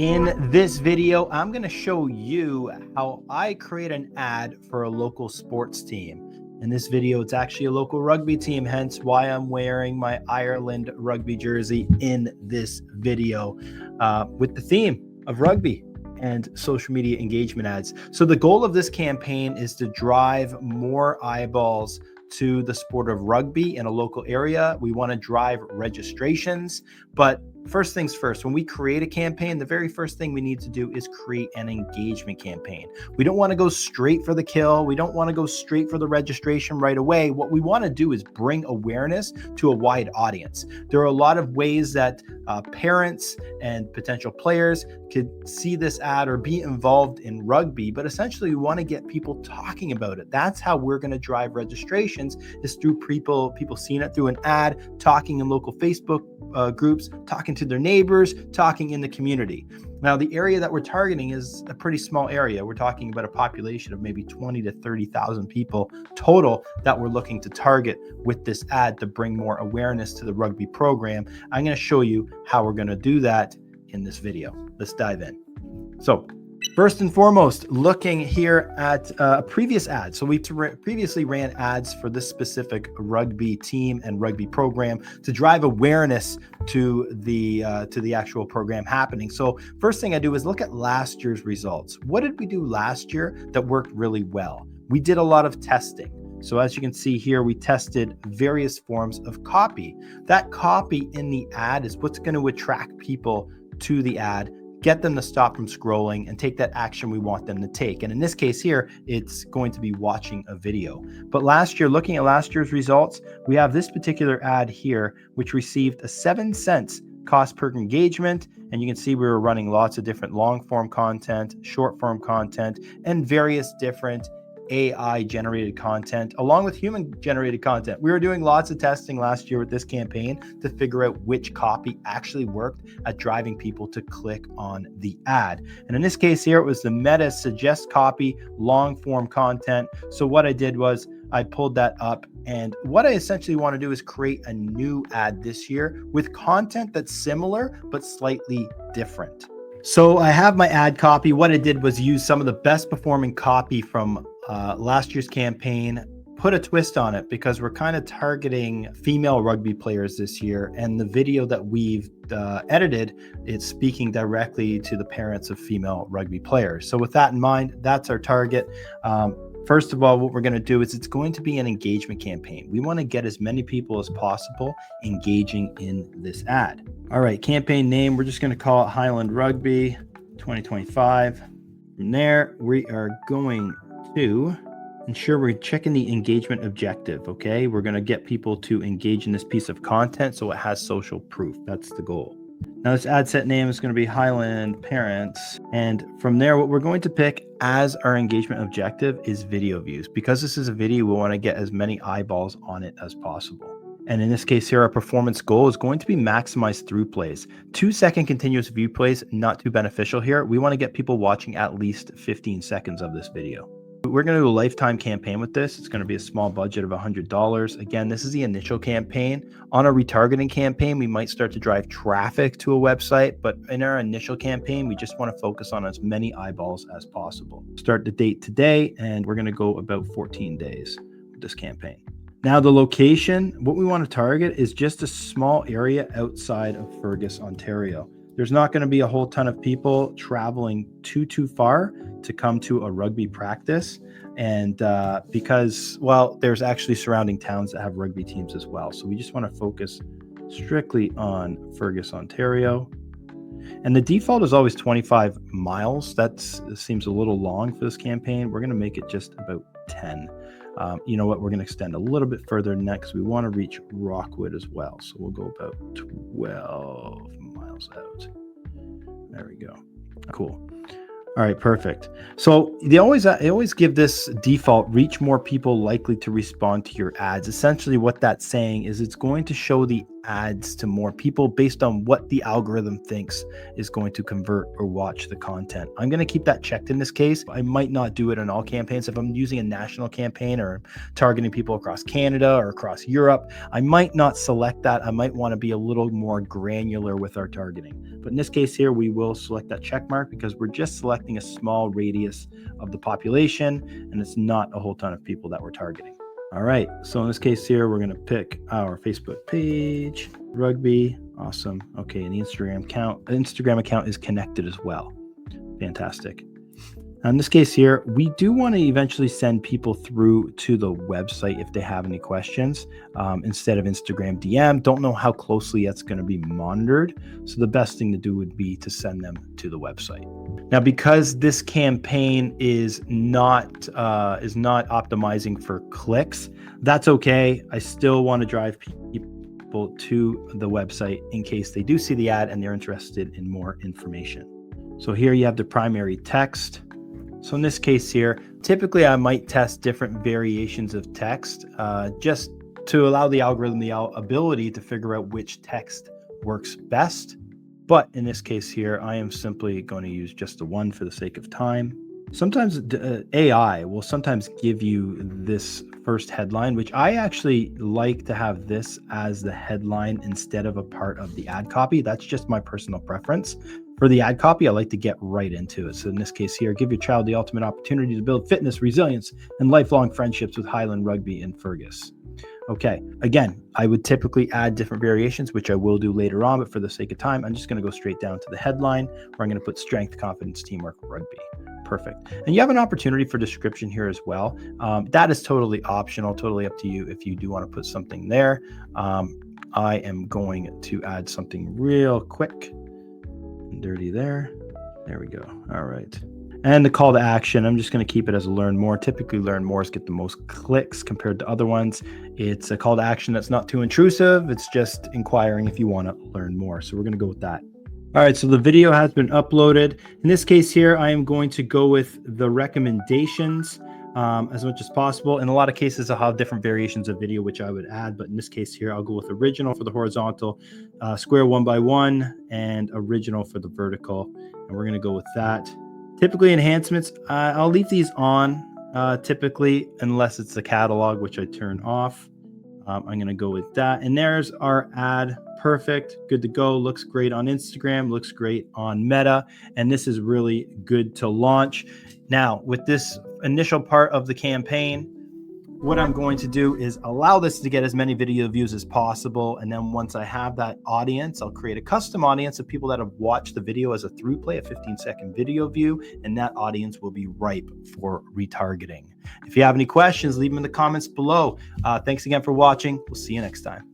In this video, I'm going to show you how I create an ad for a local sports team. In this video, it's actually a local rugby team, hence why I'm wearing my Ireland rugby jersey in this video with the theme of rugby and social media engagement ads. So the goal of this campaign is to drive more eyeballs to the sport of rugby in a local area. We want to drive registrations, but first things first, when we create a campaign, the very first thing we need to do is create an engagement campaign. We don't want to go straight for the kill. We don't want to go straight for the registration right away. What we want to do is bring awareness to a wide audience. There are a lot of ways that parents and potential players could see this ad or be involved in rugby, but essentially we want to get people talking about it. That's how we're going to drive registrations, is through people seeing it through an ad, talking in local Facebook groups, talking to their neighbors, talking in the community. Now, the area that we're targeting is a pretty small area. We're talking about a population of maybe 20 to 30,000 people total that we're looking to target with this ad to bring more awareness to the rugby program. I'm going to show you how we're going to do that in this video. Let's dive in. So, first and foremost, looking here at a previous ad. So we previously ran ads for this specific rugby team and rugby program to drive awareness to the actual program happening. So first thing I do is look at last year's results. What did we do last year that worked really well? We did a lot of testing. So as you can see here, we tested various forms of copy. That copy in the ad is what's going to attract people to the ad, get them to stop from scrolling and take that action we want them to take. And in this case here, it's going to be watching a video. But last year, looking at last year's results, we have this particular ad here, which received a 7 cents cost per engagement. And you can see we were running lots of different long form content, short form content, and various different AI generated content along with human generated content. We were doing lots of testing last year with this campaign to figure out which copy actually worked at driving people to click on the ad. And in this case here, it was the meta suggest copy, long form content. So what I did was I pulled that up, and what I essentially want to do is create a new ad this year with content that's similar but slightly different. So I have my ad copy. What I did was use some of the best performing copy from last year's campaign, put a twist on it because we're kind of targeting female rugby players this year. And the video that we've edited, it's speaking directly to the parents of female rugby players. So with that in mind, that's our target. First of all, what we're going to do is it's going to be an engagement campaign. We want to get as many people as possible engaging in this ad. All right, campaign name, we're just going to call it Highland Rugby 2025. From there, we are going to ensure we're checking the engagement objective, okay? We're going to get people to engage in this piece of content so it has social proof. That's the goal. Now this ad set name is going to be Highland Parents. And from there, what we're going to pick as our engagement objective is video views. Because this is a video, we want to get as many eyeballs on it as possible. And in this case here, our performance goal is going to be maximized through plays. 2-second continuous view plays, not too beneficial here. We want to get people watching at least 15 seconds of this video. We're going to do a lifetime campaign with this. It's going to be a small budget of $100. Again, this is the initial campaign. On a retargeting campaign, we might start to drive traffic to a website, but in our initial campaign, we just want to focus on as many eyeballs as possible. Start the date today, and we're going to go about 14 days with this campaign. Now the location, what we want to target is just a small area outside of Fergus, Ontario. There's not going to be a whole ton of people traveling too far to come to a rugby practice. And because, well, there's actually surrounding towns that have rugby teams as well. So we just want to focus strictly on Fergus, Ontario. And the default is always 25 miles. That seems a little long for this campaign. We're going to make it just about 10. You know what? We're going to extend a little bit further next. We want to reach Rockwood as well. So we'll go about 12 miles out. There we go. Cool. All right, perfect. So they always give this default reach more people likely to respond to your ads. Essentially what that's saying is it's going to show the ads to more people based on what the algorithm thinks is going to convert or watch the content. I'm going to keep that checked in this case. I might not do it on all campaigns. If I'm using a national campaign or targeting people across Canada or across Europe, I might not select that. I might want to be a little more granular with our targeting. But in this case here, we will select that check mark because we're just selecting a small radius of the population, and it's not a whole ton of people that we're targeting. All right, so in this case here, we're going to pick our Facebook page, Rugby. Awesome. Okay, and the Instagram account is connected as well. Fantastic. Now in this case here, we do want to eventually send people through to the website if they have any questions instead of Instagram DM. Don't know how closely that's going to be monitored. So the best thing to do would be to send them to the website. Now, because this campaign is not optimizing for clicks, that's okay. I still want to drive people to the website in case they do see the ad and they're interested in more information. So here you have the primary text. So in this case here, typically I might test different variations of text just to allow the algorithm the ability to figure out which text works best. But in this case here, I am simply going to use just the one for the sake of time. Sometimes AI will sometimes give you this first headline, which I actually like to have this as the headline instead of a part of the ad copy. That's just my personal preference. For the ad copy, I like to get right into it. So in this case here, give your child the ultimate opportunity to build fitness, resilience, and lifelong friendships with Highland Rugby in Fergus. Okay, again, I would typically add different variations, which I will do later on, but for the sake of time, I'm just going to go straight down to the headline where I'm going to put strength, confidence, teamwork, rugby. Perfect. And you have an opportunity for description here as well. That is totally optional, totally up to you if you do want to put something there. I am going to add something real quick and dirty there. There we go. All right. And the call to action, I'm just going to keep it as a learn more. Typically, learn mores get the most clicks compared to other ones. It's a call to action that's not too intrusive. It's just inquiring if you want to learn more. So we're going to go with that. All right, so the video has been uploaded. In this case here, I am going to go with the recommendations as much as possible. In a lot of cases, I'll have different variations of video, which I would add. But in this case here, I'll go with original for the horizontal, square 1x1, and original for the vertical. And we're going to go with that. Typically enhancements, I'll leave these on typically unless it's the catalog, which I turn off. I'm going to go with that. And there's our ad. Perfect. Good to go. Looks great on Instagram. Looks great on Meta. And this is really good to launch. Now, with this initial part of the campaign, what I'm going to do is allow this to get as many video views as possible. And then once I have that audience, I'll create a custom audience of people that have watched the video as a through play, a 15-second video view, and that audience will be ripe for retargeting. If you have any questions, leave them in the comments below. Thanks again for watching. We'll see you next time.